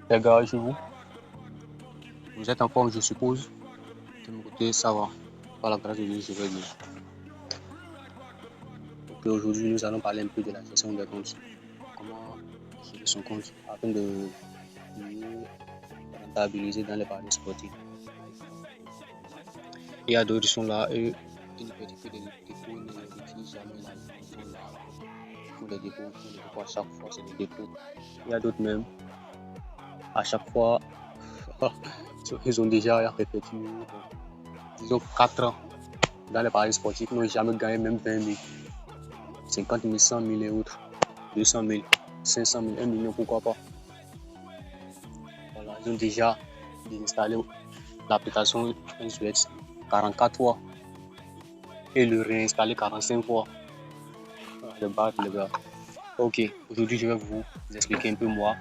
Les gars, chez vous, vous êtes en forme, je suppose. De mon côté, ça va. Par la grâce de Dieu, je vais bien. Ok, aujourd'hui, nous allons parler un peu de la gestion des comptes. Comment gérer son compte afin de mieux rentabiliser dans les paris sportifs. Il y a d'autres qui sont là, eux, ils ne perdent que des dépôts, ils ne retirent jamais l'argent, ils sont là. Ils font des dépôts à chaque fois, c'est des dépôts. Il y a d'autres même, à chaque fois, ils ont déjà répété, disons 4 ans dans les paris sportifs, ils n'ont jamais gagné même 20 000, 50 000, 100 000 et autres, 200 000, 500 000, 1 million, pourquoi pas. Voilà, ils ont déjà désinstallé l'application Inswet 44 fois et le réinstaller 45 fois. Le battre, les gars. Ok, aujourd'hui je vais vous expliquer un peu moi,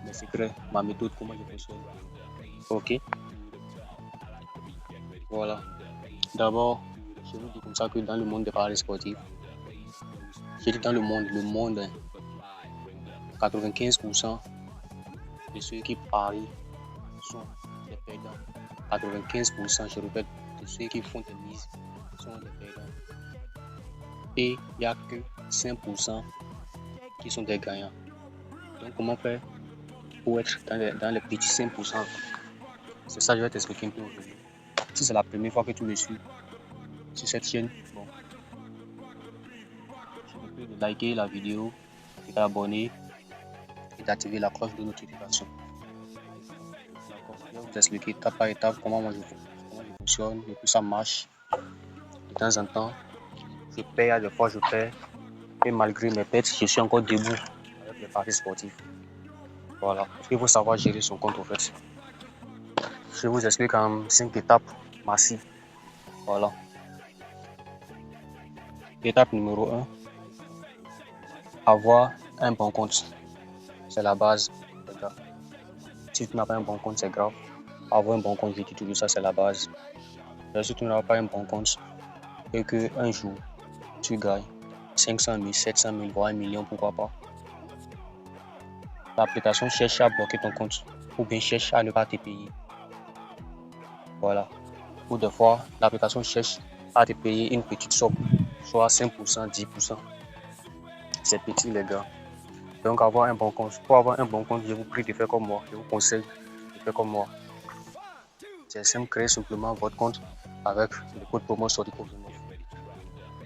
mes secrets, ma méthode, comment je fonctionne. Ok, voilà. D'abord, je vous dis comme ça que dans le monde des paris sportifs, j'ai dit dans le monde, 95% de ceux qui parient sont des perdants. 95%, je répète, de ceux qui font des mises sont des perdants. Et il n'y a que 5% qui sont des gagnants. Donc comment faire pour être dans les petits 5%? C'est ça que je vais t'expliquer un peu aujourd'hui. Si c'est la première fois que tu me suis sur cette chaîne, bon, je te prie de liker la vidéo, de t'abonner et d'activer la cloche de notification. D'accord. Je vais vous expliquer étape par étape comment je fonctionne, et puis ça marche. De temps en temps, je perds, des fois je perds. Et malgré mes pertes, je suis encore debout avec les paris sportifs. Voilà. Il faut savoir gérer son compte en fait. Je vous explique en 5 étapes massives. Voilà. Étape numéro 1, avoir un bon compte. C'est la base, les gars. Si tu n'as pas un bon compte, c'est grave. Avoir un bon compte, je dis toujours ça, c'est la base. Mais si tu n'as pas un bon compte et qu'un jour, tu gagnes 500 000, 700 000, voire 1 million, pourquoi pas, l'application cherche à bloquer ton compte ou bien cherche à ne pas te payer. Voilà. Ou des fois, l'application cherche à te payer une petite somme, soit 5%, 10%. C'est petit, les gars. Donc, avoir un bon compte. Pour avoir un bon compte, je vous prie de faire comme moi. Je vous conseille de faire comme moi. C'est simple, créer simplement votre compte avec le code promo SORTICO29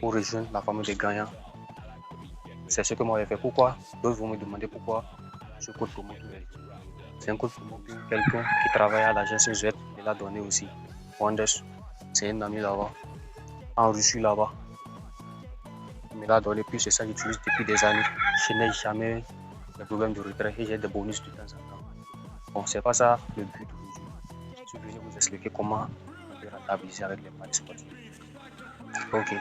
pour rejoindre la famille des gagnants. C'est ce que moi j'ai fait. Pourquoi? D'autres vont me demander pourquoi ce code promo. C'est un code promo que quelqu'un qui travaille à l'agence Z l'a donné aussi. Wonders, c'est un ami là-bas, en Russie là-bas. Il me l'a donné, puis c'est ça que j'utilise depuis des années. Je n'ai jamais de problème de retrait et j'ai des bonus de temps en temps. Bon, c'est pas ça le but aujourd'hui. Je suis venu vous expliquer comment on peut rentabiliser avec les paris sportifs. Ok.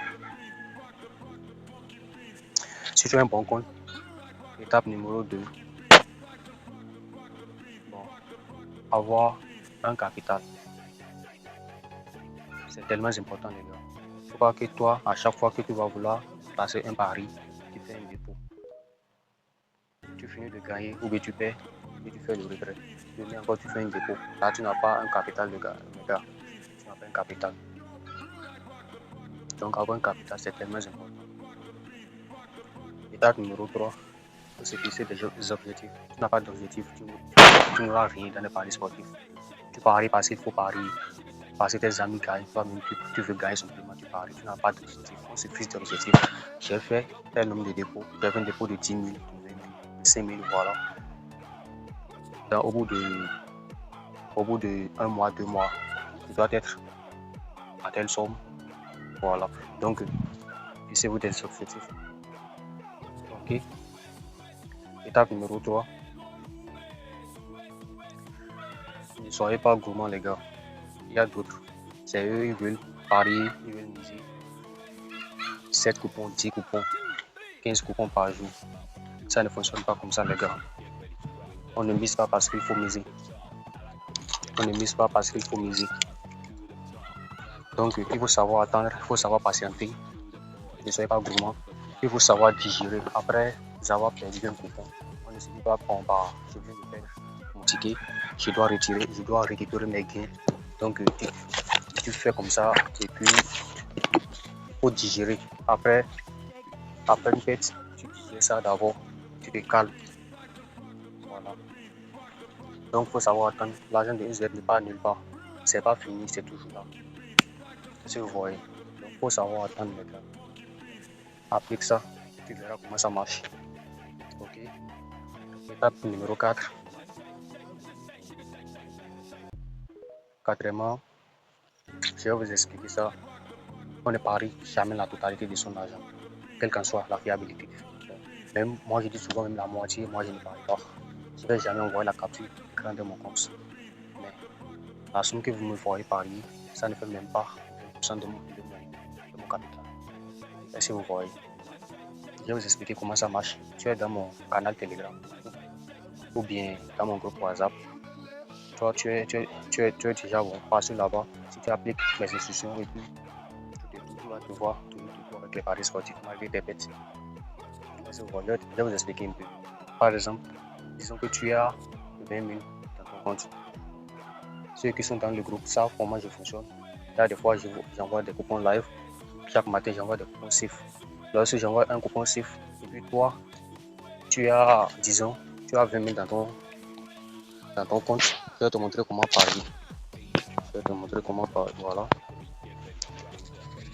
Si tu as un bon compte, étape numéro 2, bon, avoir un capital. C'est tellement important, les gars. Il ne faut pas que toi, à chaque fois que tu vas vouloir passer un pari, tu fais un dépôt. Tu finis de gagner ou bien tu perds, et tu fais le retrait. Demain encore, tu fais un dépôt. Là, tu n'as pas un capital, les gars. Tu n'as pas un capital. Donc, avoir un capital, c'est tellement important. Étape numéro 3, il faut se fixer des objectifs. Tu n'as pas d'objectif, tu n'auras rien dans les paris sportifs. Tu paries parce qu'il faut parier. Parce que tes amis gagnent, toi-même tu veux gagner simplement, tu paries. Tu n'as pas d'objectif. On se fixe d'objectifs. J'ai fait tel nombre de dépôts. J'ai fait un dépôt de 10 000, de 20 000, de 5 000, voilà. Donc, au bout de 1 mois, 2 mois, tu dois être à telle somme. Voilà. Donc, fixez-vous des objectifs. Ok. Étape numéro 3. Ne soyez pas gourmand, les gars. Il y a d'autres. C'est eux, ils veulent parier, ils veulent miser 7 coupons, 10 coupons, 15 coupons par jour. Ça ne fonctionne pas comme ça, les gars. On ne mise pas parce qu'il faut miser. On ne mise pas parce qu'il faut miser. Donc, il faut savoir attendre, il faut savoir patienter. Ne soyez pas gourmand. Il faut savoir digérer. Après avoir perdu un coupon, on ne se dit pas, bon, bah, je viens de perdre tickets, je dois récupérer mes gains. Donc, tu fais comme ça et puis il faut digérer. Après une fête, tu digères ça d'abord, tu te calmes. Voilà. Donc, il faut savoir attendre. L'argent de UZ n'est pas nulle part. C'est pas fini, c'est toujours là. Si vous voyez. Donc, il faut savoir attendre maintenant. Applique ça, tu verras comment ça marche. Ok. Étape numéro 4. Quatrièmement, je vais vous expliquer ça. On ne parie jamais la totalité de son argent, quelle qu'en soit la fiabilité. Même moi, je dis souvent même la moitié, moi je ne parie pas. Je ne vais jamais envoyer la capture écran de mon compte. Mais la somme que vous me voyez parier, ça ne fait même pas 20% de mon capital. Et si vous voyez, je vais vous expliquer comment ça marche. Tu es dans mon canal Telegram ou bien dans mon groupe WhatsApp. Toi, tu es déjà bon, passe là-bas. Si tu appliques mes instructions et puis tu vas te voir toujours avec les paris sportifs malgré tes bêtes. Je vais vous expliquer un peu. Par exemple, disons que tu as 20 000 dans ton compte. Ceux qui sont dans le groupe savent comment je fonctionne. Là, des fois, j'envoie des coupons live. Chaque matin, j'envoie des coupons safe. Lorsque j'envoie un coupon safe, et puis toi, tu as, disons, tu as 20 000 dans ton compte. Je vais te montrer comment parier. Voilà.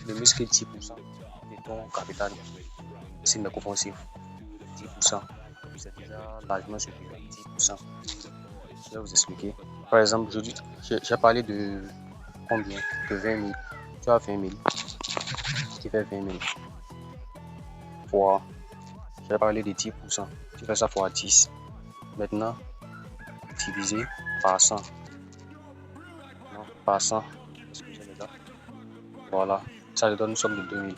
Le muscle 10% de ton capital. C'est mes coupons safe. 10%. C'est déjà largement supérieur à 10%. Je vais vous expliquer. Par exemple, j'ai parlé de combien? De 20 000. Tu as 20 000. Tu fais 20 000 fois. J'ai parlé de 10%. Tu fais ça fois 10. Maintenant, divisé par 100. Non, par 100. Excusez les gars. Voilà. Ça te donne une somme de 2 000.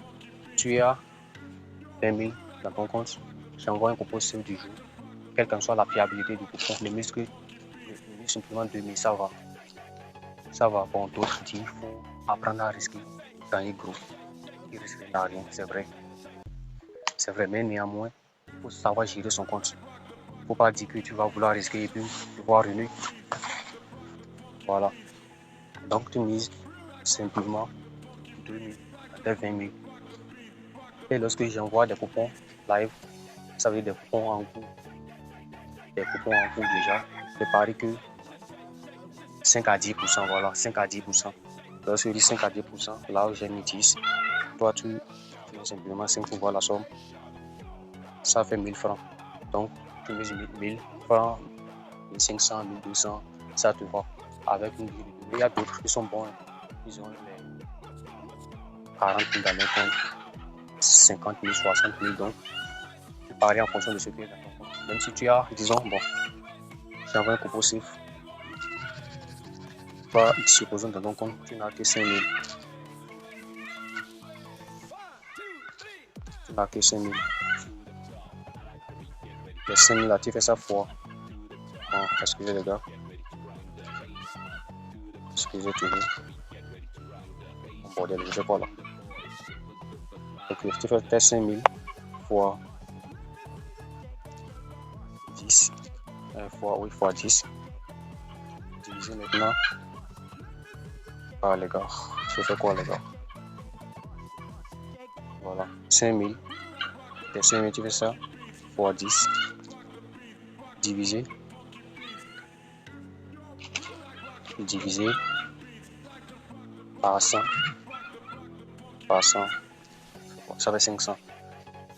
Tu as 20 000 dans ton compte. J'envoie un coupon safe du jour. Quelle qu'en soit la fiabilité du coupon, le muscle simplement 2 000, ça va. Ça va. Bon, d'autres disent qu'il faut apprendre à risquer, gagner gros. Il risque rien, c'est vrai. C'est vrai, mais néanmoins, il faut savoir gérer son compte. Il ne faut pas dire que tu vas vouloir risquer et puis tu vas ruiner. Voilà. Donc, tu mises simplement 2 000 à 20 000. Et lorsque j'envoie des coupons live, ça veut dire des coupons en cours. Des coupons en cours déjà. Je parie que 5 à 10%, voilà, 5 à 10%. Lorsque je dis 5 à 10%, là où j'ai mis 10, toi tu mets simplement 5 pour voir la somme. Ça fait 1000 francs. Donc, tu mets 1000 francs, 1500, 1200, ça te va. Avec une durée. Il y a d'autres qui sont bons. Ils ont les 40 000 dans leur compte, 50 000, 60 000. Donc, tu paries en fonction de ce qui est dans ton compte. Même si tu as, disons, bon, j'envoie un coupon safe. Toi, supposons dans ton compte, tu n'as que 5 000. Tu n'as que 5 000. Les 5 000 là, tu fais ça fois. Bon, excusez les gars. Excusez toujours. Bon, bordel, je sais pas là. Ok, tu fais 5 000 fois 10. Fois 10. Divisé maintenant par les gars. Je fais quoi les gars? Voilà, 5 000. Les 5 000, tu fais ça fois 10. Divisé par 100. Ça fait 500.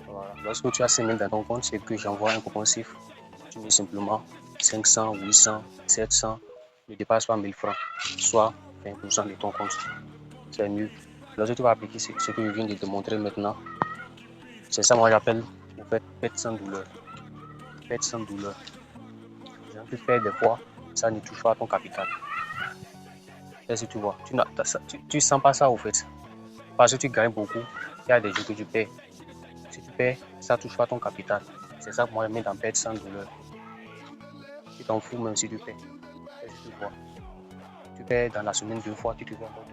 Voilà. Lorsque tu as 5 000 dans ton compte, c'est que j'envoie un coupon safe. Tu mets simplement 500, 800, 700. Ne dépasse pas 1000 francs, soit 20% de ton compte. C'est mieux. Lorsque tu vas appliquer ce que je viens de te montrer maintenant, c'est ça moi j'appelle, vous faites pète sans douleur. Pète sans douleur. J'ai pu faire des fois, ça ne touche pas à ton capital. Et si tu vois, tu sens pas ça au fait. Parce que tu gagnes beaucoup, il y a des jours que tu perds. Si tu perds, ça ne touche pas ton capital. C'est ça que moi je mets dans pète sans douleur. Tu t'en fous même si tu perds. Et si tu vois, tu perds dans la semaine 2 fois, tu te vois encore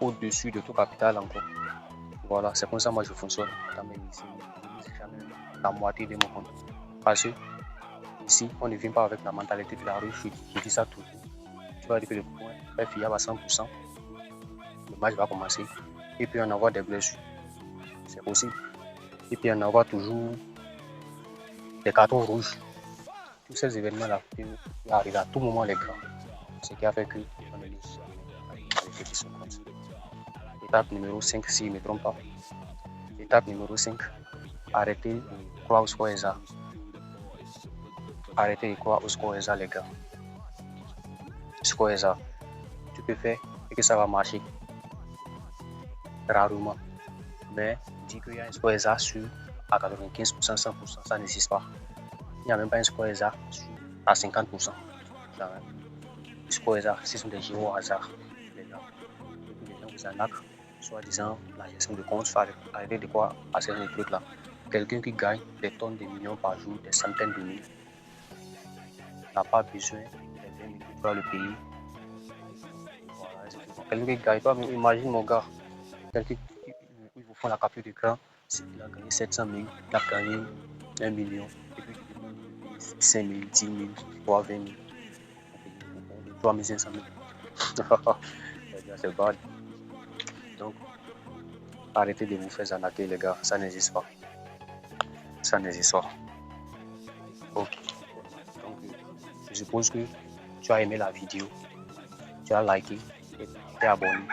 au-dessus de ton capital encore. Voilà, c'est comme ça moi je fonctionne dans mes missions. Je ne mise jamais la moitié de mon compte. Parce que Ici, on ne vient pas avec la mentalité de la rue. Je dis ça toujours. Tu vas dire que le point est fiable à 100%. Le match va commencer. Et puis, on avoir des blessures. C'est possible. Et puis, on avoir toujours des cartons rouges. Tous ces événements-là peuvent arriver à tout moment, les gars. Ce qui a fait qu'on ne lit jamais qui se compte. Étape numéro 5, si je ne me trompe pas. Étape numéro 5, arrêtez de croire au score exact. Arrêtez de croire au score exact, les gars. Score exact, tu peux faire et que ça va marcher. Rarement. Mais dire qu'il y a un score exact sur à 95%, 100%, ça n'existe pas. Il n'y a même pas un score exact à 50%. Jamais. Le score exact, ce sont des jeux au hasard, les gars. Et puis les gens vous arnaquent, soi-disant la gestion de compte, arrêtez de quoi à ces trucs-là. Quelqu'un qui gagne des tonnes de millions par jour, des centaines de millions, n'a pas besoin des 20 000 que tu vas le payer. Voilà, quelqu'un qui gagne, toi, imagine mon gars, quelqu'un qui vous font la capture d'écran, il a gagné 700 000, il a gagné 1 million, et puis tu demandes de payer 5 000, 10 000, voire 20 000, 3 500 000. C'est bad. Donc, arrêtez de vous faire arnaquer, les gars, ça n'existe pas. Ça n'existe pas. Ok. Donc, je suppose que tu as aimé la vidéo, tu as liké et tu t'es abonné.